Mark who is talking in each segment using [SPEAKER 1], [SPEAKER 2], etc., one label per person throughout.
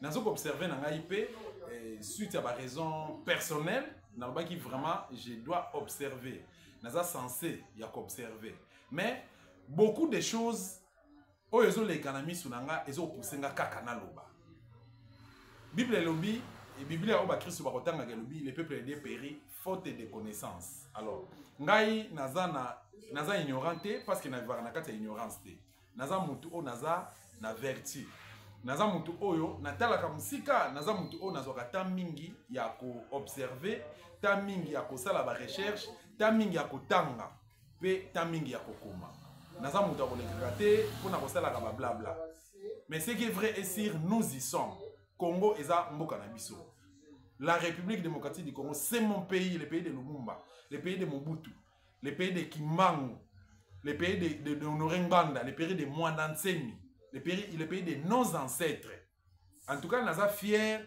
[SPEAKER 1] Nazo observer dans IP suite à ma raison personnelle, dans le qui vraiment je dois observer. Naza censé y a observer. Mais beaucoup de choses oh ezo les économies sunanga ezo poussenga kaka na loba. Bible lobby et Bible a oba Christ ba kotanga lobby les peuples des péri faute de connaissance. Alors ngai naza ignorante parce que na vivre na kata ignorance te. Naza mutu o naza na vertu. Naza mutu oyo natala ka musika naza mutu o nazo kata mingi ya ko observer, ta mingi ya ko sala ba recherche, ta mingi ya ko tanga, pe ta mingi ya ko koma. Naza mutu ko lekate pona ko sala ka ba blabla. Mais ce qui est vrai est sûr, nous y sommes. Congo eza mboka na biso. La République démocratique du Congo, c'est mon pays, le pays de Lumumba, le pays de Mobutu, le pays de Kimbangu, le pays de Honoré Nganda, le pays de Mwandanseni, le pays de nos ancêtres. En tout cas, nous sommes fiers,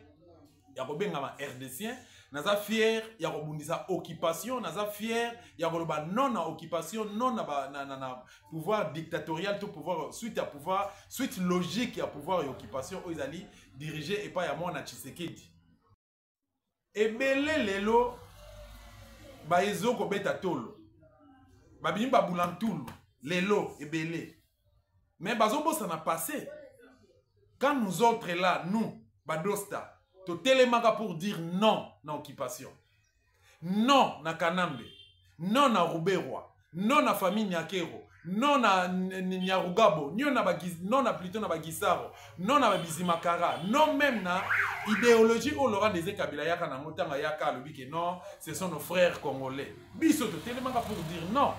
[SPEAKER 1] il y a RDCien, nous sommes fiers, il y a occupation, nous sommes fiers, il y a non-occupation, pouvoir dictatorial, tout pouvoir, suite à pouvoir, suite logique à pouvoir et occupation, ils allaient diriger et pas à moi, Tshisekedi. Et belé lelo, ba ezo ko beta tolo, ba bini ba boulantulu, lelo et belé. Mais bazobo ça n'a passé. Quand nous autres là, nous, Badosta, to télémaga pour dire non na occupation, non na Kanambe, non na Ruberwa, non na famille Nyakero, non na Nyarugabo, non na plutôt na Bagisaro, non na Bizimakara, non même na idéologie au Laurent des Kabila Yaka na Motanga Yaka le que non, ce sont nos frères congolais. Biso to télémaga pour dire non.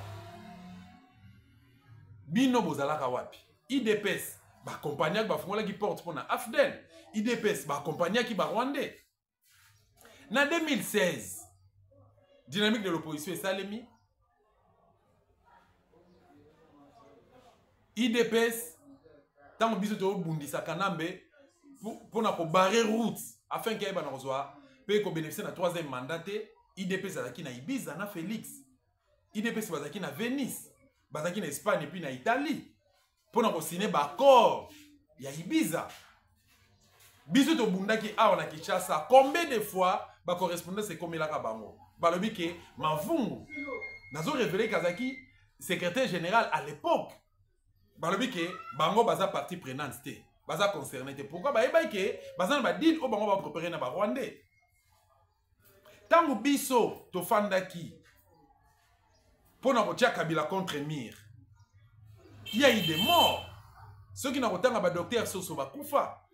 [SPEAKER 1] Bino bozalaka wapi. IDPS, ba compagnie ba fongola qui porte pour na Afdel. IDPS, ba compagnie qui ba Rwandais. Na 2016, dynamique de l'opposition est salemi. IDPS, tant que biso to bundisa Kanambe pour na ko barrer route afin qu'il y ait ba rozwa pe ko bénéficier na troisième mandat. IDPS azaki na Ibiza na Félix. IDPS bazaki na Venise. Bazaki na Espagne et puis na Italie. Pour nous signer un accord. Il y a Ibiza. Biso to bundaki awa na Kinshasa. Combien de fois ba correspondance c'est comme la kabango. Ba lobi ke mavungu. Nazo révélé Kazaki secrétaire général à l'époque. Ba lobi ke bango baza partie prenante té. Baza concerné té. Pourquoi ba eba ke baza ba deal o bango ba préparer na ba Rwandais. Tango biso to fandaki pour nous retirer Kabila contre Mir. Il y a eu des morts. Ceux qui n'ont pas de docteur Soso Bakoufa,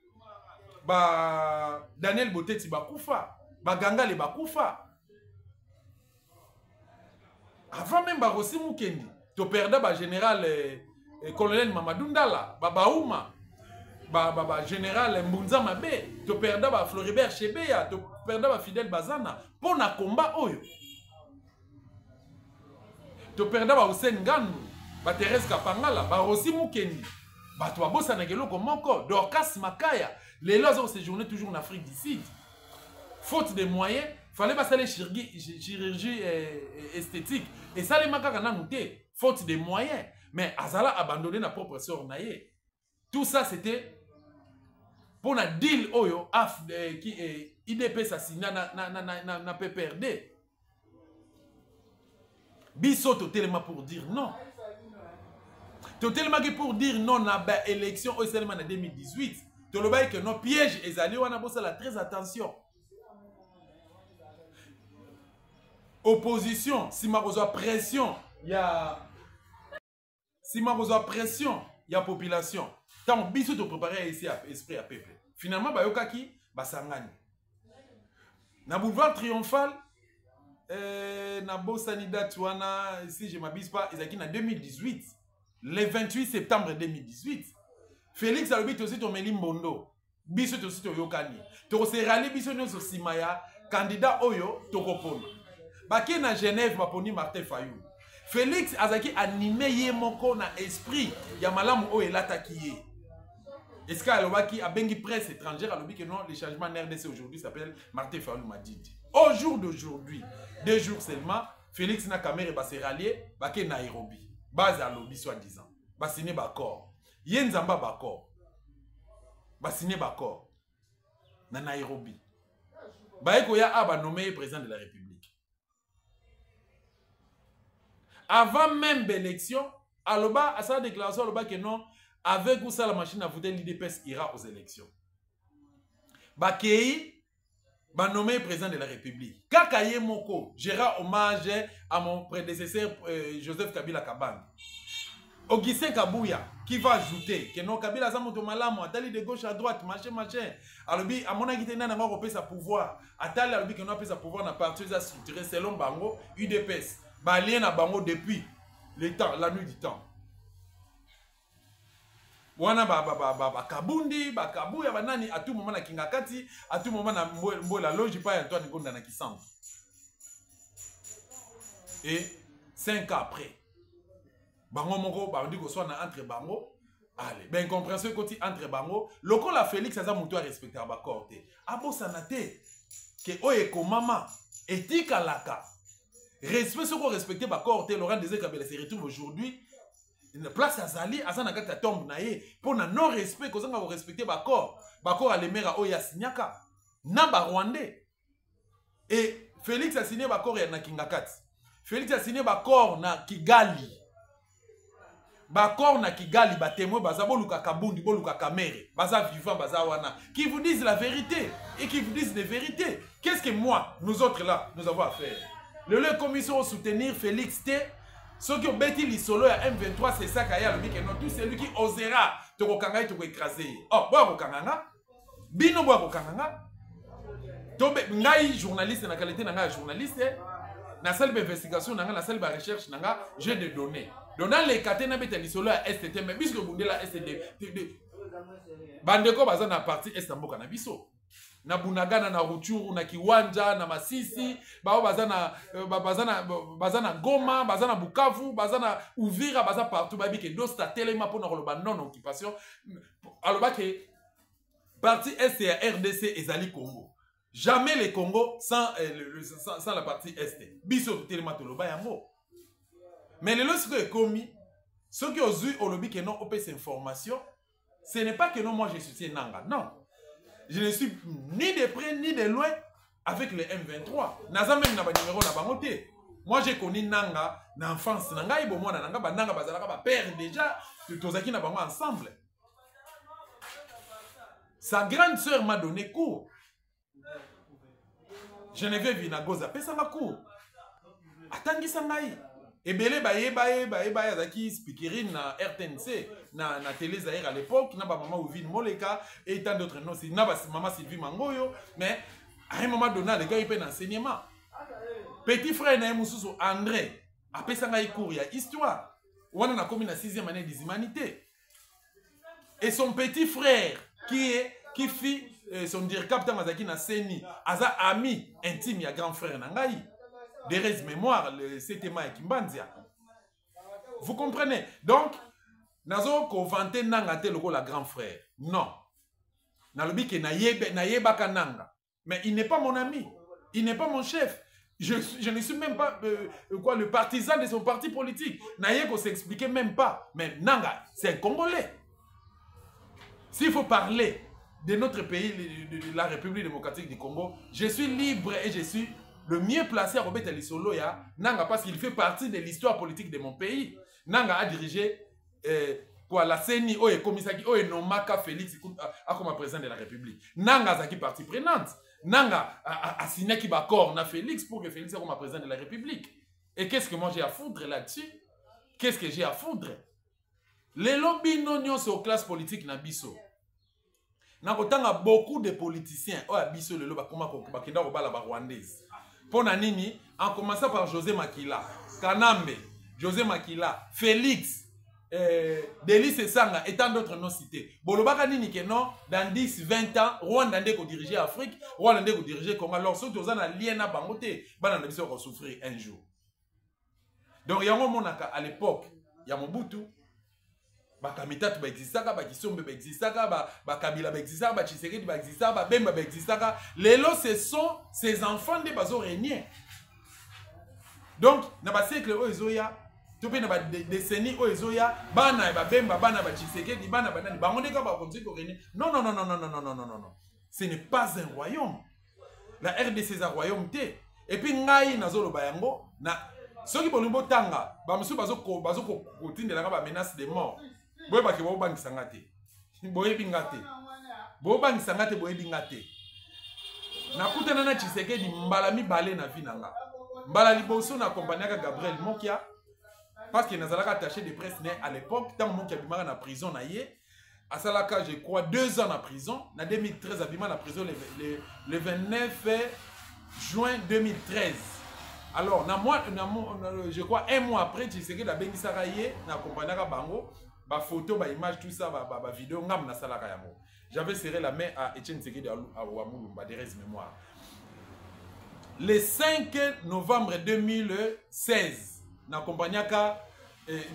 [SPEAKER 1] Daniel Boteti Bakoufa, Ganga le Bakoufa. Avant même Barossi Moukendi, tu perdais le général colonel Mamadou Ndala, Baouma, général Mbunza Mabe, tu perdais Floribert Chebeya, tu perdais Fidel Bazana pour un combat oyo. To perda ba Hussein Gandu, ba Thérèse Kapangala, ba Rossi Mukendi, ba to bossa na geloko moko, Dorcas Makaya, les lois ont séjourné toujours en Afrique du Sud. Faute de moyens, fallait passer les chirurgie esthétique et ça les makaka na muté, faute de moyens, mais Azala abandonné na propre sœur naie. Tout ça c'était pour na deal oyo qui IDP sa signa na PPRD. Biso totalement pour dire non. Totalement pour dire non na ba élection au seulement en 2018. To le bail que nos pièges et allés on a bossé la très attention. Opposition, si ma reçoit pression, il y a population. Tant biso to préparer ici à esprit à peuple. Finalement ba yokaki ba sangani. Na boulevard triomphal na Bossanida Tuana, si je ne m'abuse pas, ils ont en 2018, le 28 septembre 2018. Félix a dit aussi Tomeli Mbondo, biso aussi to yokani. To se rali biso nyoso simaya, candidat oyo tokopono. Baki na Genève baponi Martin Fayou. Félix azaki animé ye moko na esprit ya malamu oyo elataki ye. Est-ce qu'Alobaki a bengi presse étrangère a que non, le changement RDC aujourd'hui s'appelle Martin Fayou Madidi. Au jour d'aujourd'hui, 2 jours seulement, Félix Nakamere va se rallier, Baké Nairobi, base à lobby soi-disant, va signer Bakor, Yenzamba Bakor, va signer Bakor. na Nairobi. Baeko ya aba nommé président de la République. Avant même l'élection, aloba à sa déclaration aloba que non, avec ou ça la machine à voter, l'IDPS ira aux élections. Bakei ba nommé président de la République. Kakaye Moko, j'irai hommage à mon prédécesseur Joseph Kabila Kabang. Augustin Kabouya, qui va ajouter que non, Kabila Zamoto Malamu, Atali de gauche à droite, machin. Alors, à mon avis, il n'a pas sa pouvoir. Atali, alors, qu'il n'a pas sa pouvoir, n'a pas structuré selon Bango, UDPS. Balien à Bango depuis le temps, la nuit du temps. Wana Kabundi, Kabouya, Banani, à tout moment na Kingakati, à tout moment na Mbola Logi, pas Antoine Gonda na Kisan. Et 5 ans après, Bango Moko, Bandi ko soit entre Bango. Allez, ben compréhension côté entre Bango. Loko la Félix Aza Moutou a respecté à Bakorte. Abo sanate que oye ko mama etika laka. Respect ce qu'on respecte Bakorte, Laurent Désir Kabila se retrouve aujourd'hui. Une place à Zali, à Zanakata tombe naïe pour na non respect que vous respectez Bakor. Bakor a les mères oya signaka. Namba Rwandais. Et Félix a signé Bakor na Kingakati. Félix a signé Bakor na Kigali. Bakor na Kigali, ba témoin, baza boluka kabundi, boluka kamere, baza vivant, baza wana, qui vous disent la vérité et qui vous disent des vérités. Qu'est-ce que moi, nous autres là, nous avons à faire? Le commission soutenir Félix T. Ceux qui ont bêti l'isolo à M23, c'est ça qu'il y a le que non, tout celui qui osera te kokanga et te écraser. Oh, bois kokanga, bino bois kokanga. Tobe ngai journaliste na qualité na journaliste. Na salle d'investigation, na salle de recherche, j'ai des données. Dans les catégories, na bêti l'isolo à STT, mais puisque vous dites la STD, bandeko baza na partie Estambo Canabiso. Na Bunagana, na Ruchuru, na Kiwanja, na Masisi, bazana Goma, bazana Bukavu, bazana Uvira, bazana partout, babi ke dosta telema pour na non occupation. Alors que partie Est et RDC et Zali Congo. Jamais les Congo sans la partie Est. Biso telema toloba yango. Mais le lorsque est commis, ceux qui ont eu au lobby que non opé information, ce n'est pas que non moi je soutiens Nanga, non. Je ne suis ni de près ni de loin avec le M23. Naza même na ba numéro na bangote. Moi j'ai connu Nanga na enfance Nanga ibo mwana Nanga ba Nanga bazalaka ba père déjà tozaki na bango ensemble. Sa grande sœur m'a donné cours. Geneviève Vinagoza pesa ma cours. Atangi sangai. Ebele baye azaki speakerine na RTNC na télé Zaire à l'époque na ba maman Ouvine Moleka et tant d'autres noms c'est na ba maman Sylvie Mangoyo mais à un moment donné les gars ils prennent enseignement. Petit frère na Moussou André après ça ngai cours ya histoire. On a commis la 6e année des humanités. Et son petit frère qui fit son directeur Mazaki na Seni aza ami intime ya grand frère na ngai. Des mémoires, c'était ma Kimbanzia. Vous comprenez? Donc, nazo ko vanter nanga te loko la grand frère. Non. Nalobi ke nayeba kananga. Mais il n'est pas mon ami. Il n'est pas mon chef. Je ne suis même pas le partisan de son parti politique. Nayeko s'expliquer même pas. Mais Nanga, c'est un Congolais. S'il faut parler de notre pays, de la République démocratique du Congo, je suis libre et je suis le mieux placé à Robert Lisolo ya Nanga parce qu'il fait partie de l'histoire politique de mon pays. Nanga a dirigé la CENI ou Komisaki ou Nomaka Félix comme président de la République. Nanga a qui partie prenante. Nanga a signé qui d'accord na Félix pour que Félix soit comme président de la République. Et qu'est-ce que moi j'ai à foutre là-dessus? Qu'est-ce que j'ai à foutre? Les lobbies non sont aux classes politiques na biso. Nakotanga beaucoup de politiciens ou à biso le loba koma bakenda ko bala ba rwandaise. Pour Nanini, en commençant par José Makila, Kanambe, José Makila, Félix, Délice Sanga et tant d'autres noms cités. Bolobaka Nini que non, dans 10, 20 ans, Rwanda ko diriger Afrique, Rwanda ko diriger Congo. Alors, ceux qui ont un lien à Bangote, Banana va souffrir un jour. Donc, il y a un moment à l'époque, il y a Mobutu, Bakamitatu ba existaka, Bakisombe ba existaka, Bakabila ba existaka, Bachisekedi ba existaka, Bemba ba existaka. Lelo ce sont ces enfants de bazo régnés. Donc na ba siècle ozoya, topé na ba décennie ozoya, bana ba Bemba, bana ba Chisekedi, bana ba nani, bango ndeka ba konzi ko régner. Non. Ce n'est pas un royaume. La RDC c'est un royaume. Et puis, ngai nazolo bayango, na soki bolumbo tanga, ba musu bazo kotindela ba menace de mort. Boye ba ke bo bangisa ngate. Boye bingate. Bo bangisa ngate boye bingate. Na kutana na Tshisekedi mbala mibale na vie nanga. Mbala liboso na accompagnaka Gabriel Mokia parce que nazalaka attaché de presse à l'époque tant Mokia bimaka na prison na ye. Asalaka je crois 2 ans en prison. Na 2013 abima na prison le 29 juin 2013. Alors, je crois 1 mois après, tu sais que la Bengi Saraye n'a accompagné Bango, ma photo, ma image, tout ça, ma vidéo, ngam na salaka yango. J'avais serré la main à Etienne Tshisekedi à Ouamoulou, des restes mémoire. Le 5 novembre 2016, na accompagné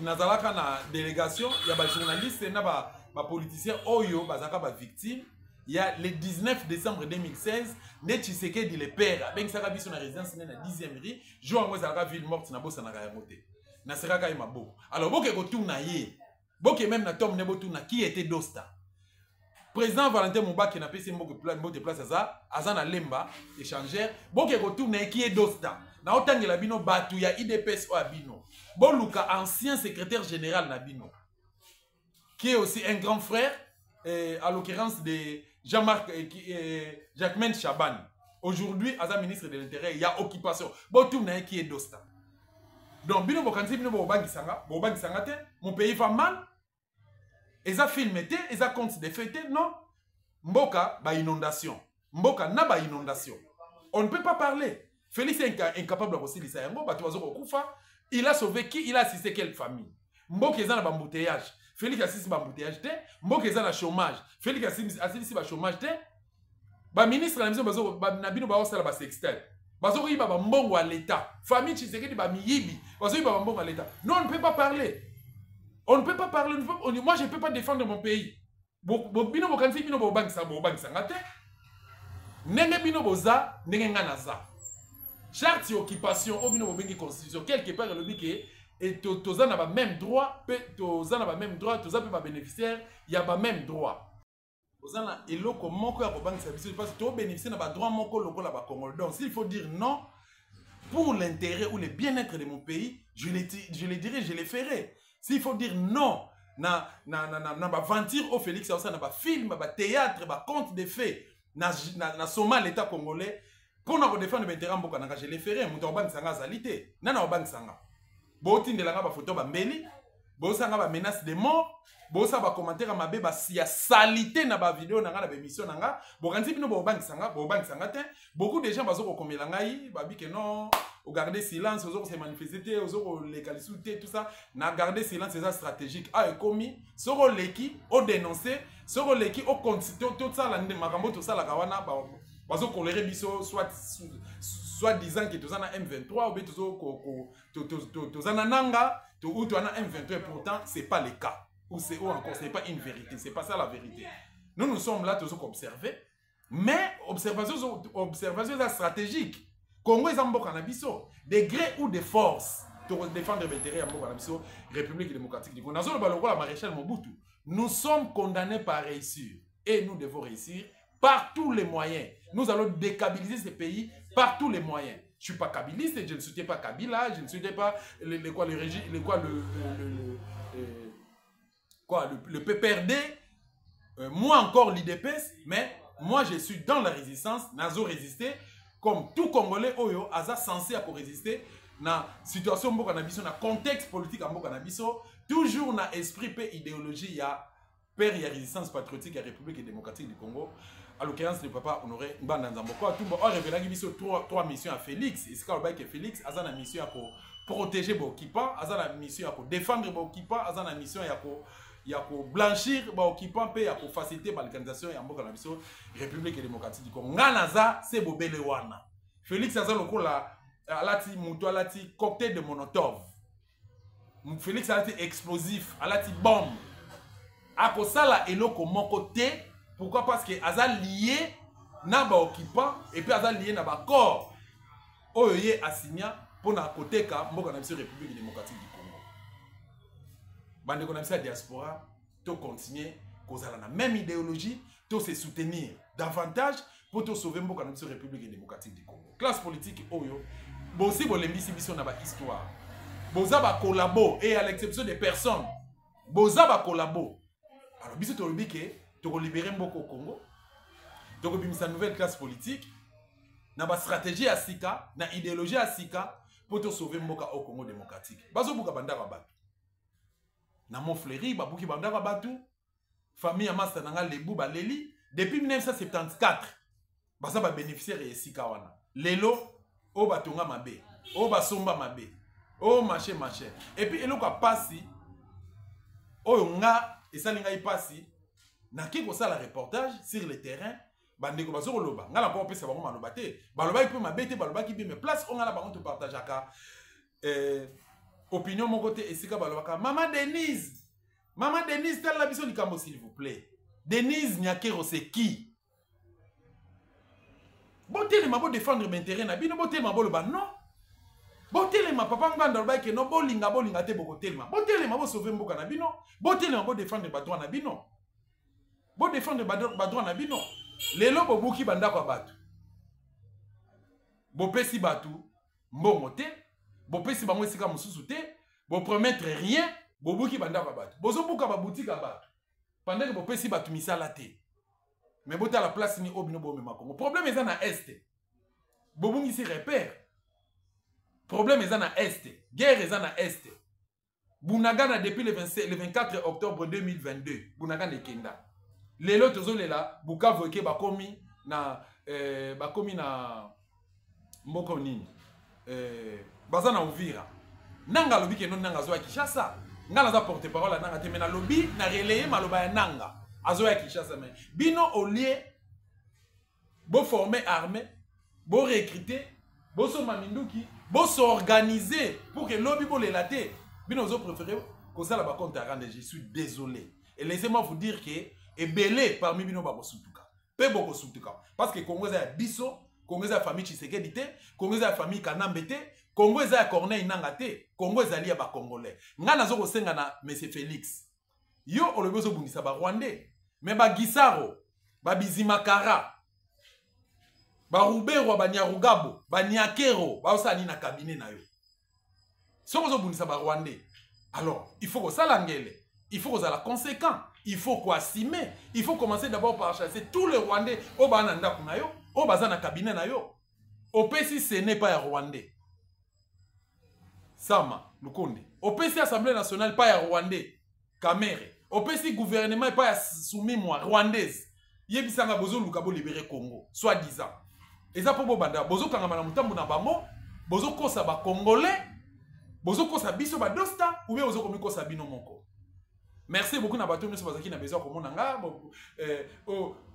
[SPEAKER 1] na zalaka na délégation, il y a des journalistes, il y a des politiciens, oyo, bazaka ba victime. Il y a le 19 décembre 2016, ne Tshisekedi le père, ben saka biso na résidence na 10e rue, jo ngo zalaka ville morte na bosa na kayamote. Na seraka ima bo. Alors boke ko tourna ye. Boke même na tom ne bo tourna qui était Dosta. Président Valentin Mouba qui n'a pas essayé de place à na lemba échangeur, boke ko tourna qui est Dosta. Na otangela bino batu ya IDPS o abino. Boluka ancien secrétaire général na bino. Qui est aussi un grand frère à l'occurrence de Jean-Marc Jacquemaine Chaban. Aujourd'hui, as ministre de l'Intérieur, il y a occupation. Bon, tout n'est qui est Dosta. Donc, bino bokansi bino bobangi sanga te, mon pays va mal. Et ça filmé, et ça compte des fêtes, non. Mboka ba inondation. Mboka na ba inondation. On ne peut pas parler. Félix est incapable de réussir ça. Il a sauvé qui? Il a assisté quelle famille? Mboka est dans l'embouteillage. Félix assiste ba embouteillage te, Mboka est dans le chômage. Félix assiste ba chômage te. Ba ministre la maison bazo na bino ba osala ba sextel. Bazo yi ba mbongo à l'état. Famille Tshisekedi ba miyibi. Bazo yi ba mbongo à l'état. Non, on ne peut pas parler. On ne peut pas parler. Moi je ne peux pas défendre mon pays. Bino bokansi bino bo bangisa ngate. Nenge bino boza, nenge ngana za. Charte occupation, obino bo bengi constitution quelque part le biké. Et tous en ont même droit, tous en ont même droit, tous en ont bénéficiaire, il y a même droit. Tous en ont eloko moko ya kobangi service parce que tous bénéficiaires n'ont droit moko loko la ba Congo. Donc s'il faut dire non pour l'intérêt ou le bien-être de mon pays, je le dirai, je le ferai. S'il faut dire non na aventure au Félix ça na ba film, ba théâtre, ba conte de faits, na soma l'état congolais pour nous défendre l'intérêt mboka na je le ferai. Muto obangi sanga zalité. Nana obangi sanga. Boti ndelanga ba photo ba mbeli, bosanga ba menace de mort, bosa ba commentaire mabe ba sia salité na ba vidéo na nga na ba émission na nga, bokanzi bino bo bangi sanga te. Beaucoup de gens bazo ko komela ngai, ba bi que non, au garder silence, ozo ko se manifester, ozo ko légaliser tout ça, na garder silence c'est ça stratégique. Ah ekomi, soko leki o dénoncer, soko leki o constituer tout ça la makambo tout ça la kawana ba bazo kolérer biso soit disant que tous en a M23 ou bien tous en a Nanga ou tous en a M23 pourtant c'est pas le cas ou encore ce n'est pas une vérité, c'est pas ça la vérité. Nous sommes là tous observer mais observation stratégique. Congo est en mboka na biso de gré ou de force pour défendre l'intérêt de la biso République démocratique du Congo. Dans le la maréchal Mobutu, nous sommes condamnés par réussir et nous devons réussir par tous les moyens. Nous allons décabiliser ce pays par tous les moyens. Je ne suis pas kabiliste, je ne soutiens pas Kabila, je ne soutiens pas le PPRD, moi encore l'IDPS, mais moi je suis dans la résistance, nazo résister, comme tout Congolais oyo, aza censé à résister na situation mboka na biso, na contexte politique mboka na biso, toujours na esprit pe idéologie ya père ya résistance patriotique ya République démocratique du Congo. À l'occurrence, le papa honoré Mbanda Nzamboko a tout révélé trois missions à Félix. Et c'est quand que Félix a une mission pour protéger les occupants, a une mission pour défendre les occupants, a une mission pour blanchir les occupants, et pour faciliter l'organisation de la République démocratique du Congo. Nganaza, c'est Bobele Wana. Félix a un cocktail de Molotov. Félix a été explosif, a une bombe. A kosala eloko moko te. Pourquoi? Parce que aza lié na ba occupant et puis aza lié na ba corps. Oyoye asigna pour na côté ka mboka na biso République démocratique du Congo. Bande ko na biso diaspora to continuer kozala na même idéologie, se soutenir davantage pour te sauver mboka na République démocratique du Congo. Classe politique oyo, bosi bolembisi biso na ba histoire. Boza ba collabo et à l'exception des personnes, boza ba collabo. Alors biso to lobi ke to libérer mboko au Congo. To bimisa nouvelle classe politique na ba stratégie à sika, na idéologie à sika pour te sauver mboka au Congo démocratique. Bazo buka bandaka batu. Na Montfleury babuki bandaka batu. Famille ya Master nanga lebu ba leli depuis 1974. Baza ba bénéficiaire et sika wana. Lelo o batonga mabe, o basomba mabe, o marché. Et puis eloko pasi o nga esalinga ipasi na ki ko sala reportage sur le terrain bandeko bazo loba. Nga la ko pesa bango maloba te. Baloba ipe mabe te, baloba ki bi me place on nga la bango to partageaka opinion mon côté esika baloba Maman Denise. Maman Denise telle la biso likambo s'il vous plaît. Denise Nyakero c'est qui? Boté les mabo défendre mes intérêts na bino boté mabo le ba non. Boté les ma papa nganda ba ke no bolinga te boko telma. Boté les mabo sauver mboka na bino. Boté les mabo défendre ba droit na bino. Bo défendre ba droit na bino. Lelo bo buki banda kwa batu. Bo pesi batu mbongo te. Bo pesi bango esika mususu te. Bo promettre rien. Bo buki banda kwa batu. Bozo buka ba boutique à batu. Pendant que bo pesi batu misala te. Mais bote à la place ni obino bo me makongo. Problème est na est. Bobungi ici repère. Problème est na est. Guerre est na est. Bunagana depuis le 24 octobre 2022. Bunagana Kenda. Lelo tozo lela Bukavu ke bakomi na mboko nini. Bazana Uvira. Nanga lobi ke non nanga zo Kinshasa. Ngala za porte parole nanga te mena lobi na relayer maloba ya nanga. Azoya Kinshasa mais bino au lieu bo former armée, bo recruter, bo so maminduki, bo s'organiser pour que lobby bo lelaté. Bino zo préféré que ça la ba compte à rendre. Je suis désolé. Et laissez-moi vous dire que et belé parmi bino ba bosutuka. Pe boko sutuka parce que Congo za biso, Congo za famille Tshisekedi te, Congo za famille Kanambe te, Congo za Corneille Nanga te, Congo za liya ba congolais. Ngana zo ko senga na monsieur Félix. Yo olobi zo bungisa ba Rwandais. Mais ba Gisaro, ba Bizimakara, ba Rubero, ba Nyarugabo, ba Nyakero, ba osani na cabinet na yo. Soko zo bungisa ba Rwandais. Alors, il faut que ça l'angele, il faut que ça la conséquent, il faut quoi assumer, il faut commencer d'abord par chasser tous les Rwandais au bananda na yo, au bazana cabinet na yo. Au PC ce n'est pas un Rwandais. Sama, Lukonde. Au PC Assemblée nationale pas un Rwandais. Kamere. Au PC gouvernement n'est pas soumis moi rwandaise. Yebisanga bozo lukabo libérer Congo, soi-disant. Et ça pour banda bozo kangama na mutambu na bango, bozo kosa ba congolais, bozo kosa biso ba dosta ou bien bozo komiko sa bino moko. Merci beaucoup na bato nyonso bazaki na besoin komona nga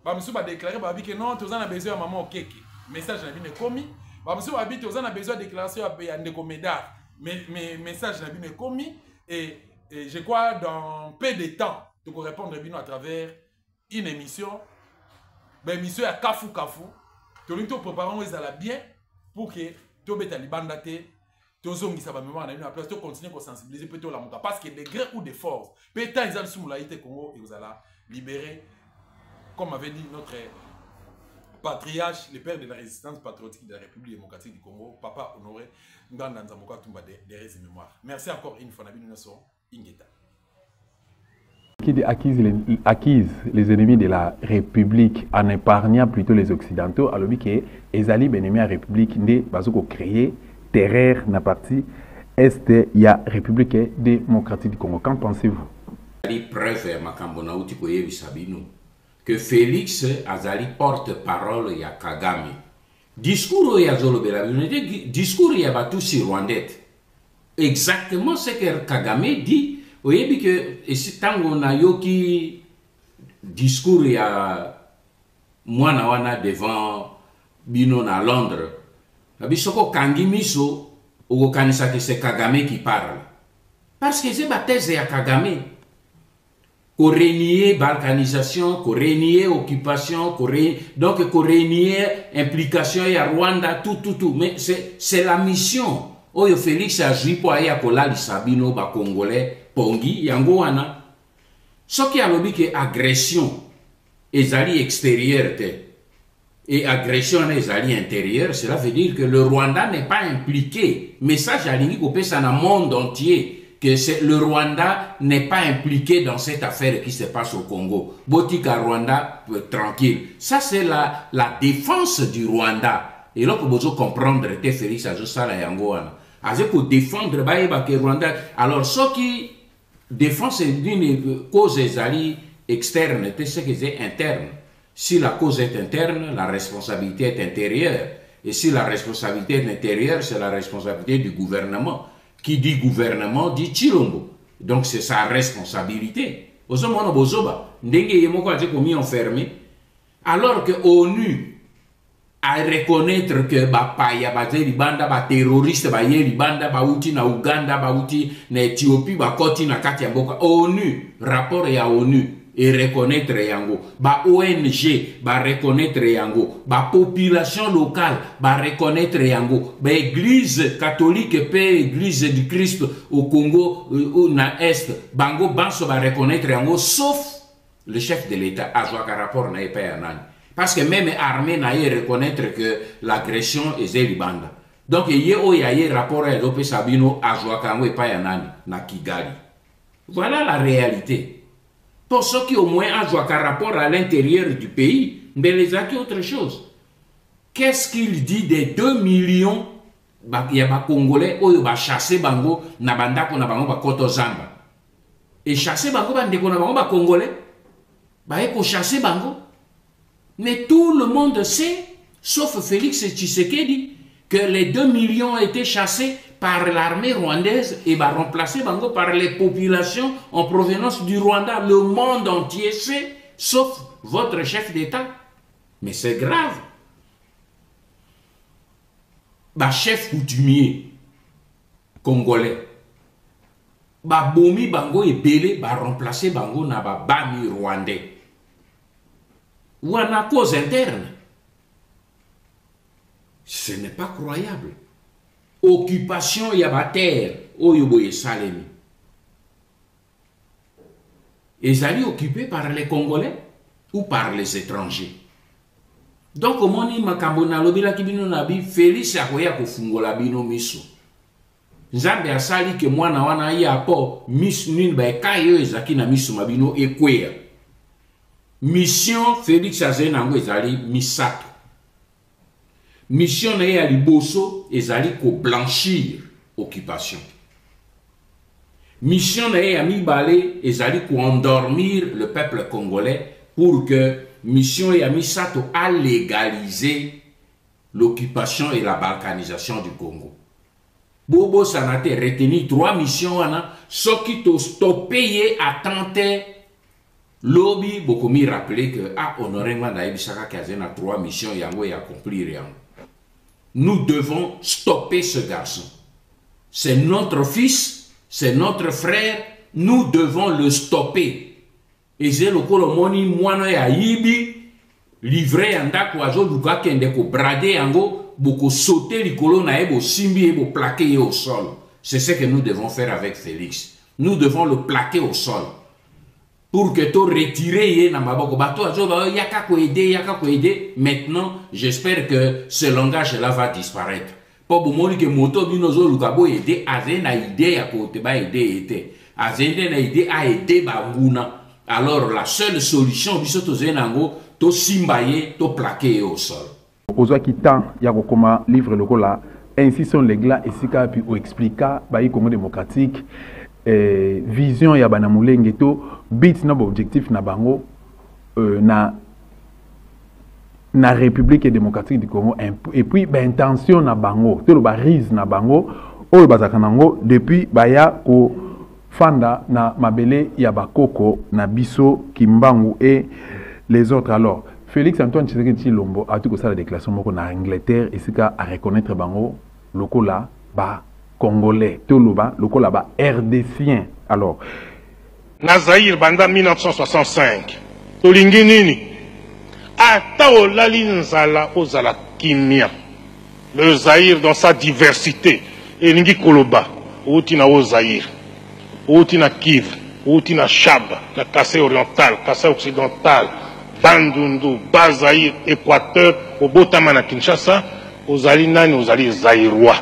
[SPEAKER 1] ba musu ba déclarer ba bi que non toza na besoin maman okeke. Message na bino komi, ba musu ba bi toza na besoin déclaration ya ndeko Médard. Mais message na bino komi et je crois dans peu de temps, tu peux répondre à travers une émission. Ben, émission à Kafu. Tu nous préparons bien pour que tu aies les bandes, tu aies ça va mémoire à place, tu continues à sensibiliser plutôt la montagne. Parce que des gré ou des forces, peut-être ils ont sous la Congo et vous allez libérer, comme avait dit notre patriarche, le père de la résistance patriotique de la République démocratique du Congo, Papa Honoré Nganda Nzamoka Tumba des mémoires. Merci encore une fois, Nabi Nunason.
[SPEAKER 2] Qui acquise les ennemis de la République en épargnant plutôt les Occidentaux, alors que les alliés ennemis de la République ne pas créer terreur dans la partie est de la République démocratique du Congo. Qu'en pensez-vous?
[SPEAKER 3] Que Félix Azali porte-parole ya Kagame. Discours ya Zolobela, discours ya Batusi Rwandais. Exactement ce que Kagame dit. Vous voyez que si on a yoki discours ya mwana wana devant bino na Londres, bisoko kangi miso ou kanisa que c'est Kagame qui parle. Parce que c'est ma thèse ya Kagame. Qu'on renier balkanisation, qu'on renier occupation, donc qu'on renier implication ya Rwanda, tout. Mais c'est la mission. Oyo Félix a joué pour aller à Kola Sabino, ba Congolais, Pongi, Yango wana. Ce qui a lobby que agression, ezali extérieur et agression ezali intérieure, cela veut dire que le Rwanda n'est pas impliqué. Message à l'Ingi Kopé, ça dans le monde entier, que le Rwanda n'est pas impliqué dans cette affaire qui se passe au Congo. Botika Rwanda, tranquille. Ça, c'est la défense du Rwanda. Et là, que vous comprendre, que Félix a juste ça, la Yangoana. Avec pour défendre, le Rwanda. Alors, ce qui défend, c'est une cause externe, c'est ce qui est interne. Si la cause est interne, la responsabilité est intérieure. Et si la responsabilité est intérieure, c'est la responsabilité du gouvernement. Qui dit gouvernement dit Chilombo. Donc c'est sa responsabilité. Alors que l'ONU a reconnaître que Bapaya, Libanda, ba terroriste, ba Libanda, ba outi na Uganda, ba outi na Éthiopie, ba koti na Katiamboka. ONU, rapport ya ONU. Et reconnaître yango, ba ONG, ba reconnaître yango, ba population locale, ba reconnaître yango, ba église catholique et église du Christ au Congo ou na Est, bango banso ba reconnaître yango, sauf le chef de l'État, a joué un rapport na pas yanani. Parce que même l'armée n'a pas reconnaître que l'agression est Libanda. Donc il y a un rapport à l'OP Sabino, a joué un pas yanani, na Kigali. Voilà la réalité. Pour ceux qui au moins ont un rapport à l'intérieur du pays, mais les acquis autre chose. Qu'est-ce qu'il dit des 2 millions de Congolais qui ont chassé Bango, Nabandako, Nabango, Koto Zamba? Et chasser Bango, Bandeko, Nabango, Congolais? Ils ont chassé Bango. Mais tout le monde sait, sauf Félix Tshisekedi, que les 2 millions ont été chassés par l'armée rwandaise et va remplacer Bango par les populations en provenance du Rwanda. Le monde entier sait, sauf votre chef d'État. Mais c'est grave. Bah, chef coutumier congolais, bah, bomi Bango et belé, bah, remplacer Bango na ba bami rwandais. Ou en a cause interne. Ce n'est pas croyable. Occupation yabater oyoboye salemi. Ils allaient occupés par les Congolais ou par les étrangers. Donc, comment ni makambona lobila kibino nabi Félix akoya kofungola bino miso. Nzambe asali ke mwana wana ya po miss nin ba kayo ezaki na miso mabino ekwea. Mission Félix azenango ezali misato. Mission na ya liboso ezali ko blanchir occupation. Mission na ya mibale ezali ko endormir le peuple congolais pour que mission ya misato a légaliser l'occupation et la balkanisation du Congo. Bobo sanate retenu 3 missions wana soki to stopper à tenter lobby beaucoup mi rappeler que honoré manda ebisaka kazena 3 missions yango et accomplir yango. Nous devons stopper ce garçon. C'est notre fils, c'est notre frère, nous devons le stopper. Et c'est le colomoni moine ya yibi livré anda ko azo luka kende ko brader yango boko sauter likolo na ebo simbi ebo plaquer au sol. C'est ce que nous devons faire avec Félix. Nous devons le plaquer au sol. Pour que tu retires maintenant, j'espère que ce langage-là va disparaître. Pour que moto binozo lukabo aider azena idée à côté ba aider azena idée à aider banguna. Alors la seule solution bisoto zenango to simbaye to plaquer au sol.
[SPEAKER 2] Ozwa kitan ya kokoma livre lokola ainsi sont les glas et sika puis ou explica ba Congo démocratique vision ya bana mulenge to bit na objectif na bango na République démocratique du Congo et puis ba intention na bango to ba rise na bango oyo bazaka nango depuis baya ko fanda na mabele ya bakoko na biso Kimbangu et les autres. Alors Félix Antoine Tshisekedi Tshilombo a tout ça la déclaration moko na Angleterre et sika à reconnaître bango lokola ba Congolais, Toloba, lokola ba RDCien. Alors,
[SPEAKER 4] Nazaïr banda 1965. Tolingi nini? Ata olali nzala ozala kimia. Le Zaïre dans sa diversité. Elingi koloba, outi na Ozaïr. Outi na Kiv, outi na Chab, na Kassai oriental, Kassai occidental, Bandundu, Bazaïr, Équateur, Obotama na Kinshasa, ozali nani ozali Zaïrois.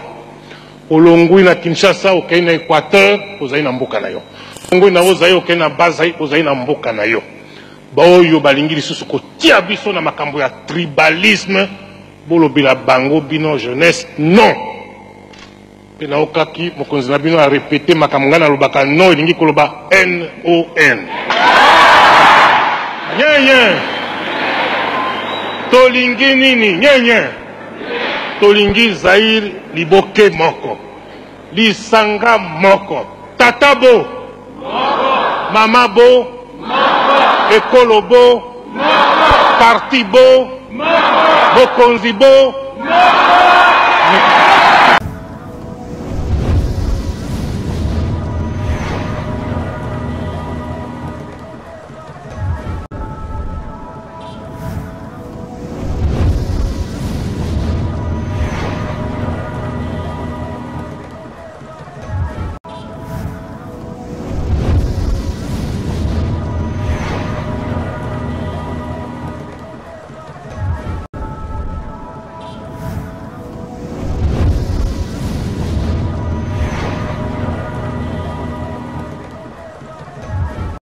[SPEAKER 4] Olongui na Kinshasa, okei na Équateur, ozali na mboka na yo. Olongui na ozali okei na Bazaïr, ozali na mboka na yo. Baoyo balingi lisusu kotia biso na makambo ya tribalisme, bolobela bango bino jeunesse, non. Pena okaki, mokonzi na bino a répété makambo ngana lobaka non, ilingi koloba N-O-N. Nyen tolingi nini nyen tolingi Zaïr liboke moko lisanga moko tata bo moko mama bo moko ekolo bo moko parti bo moko bokonzi bo moko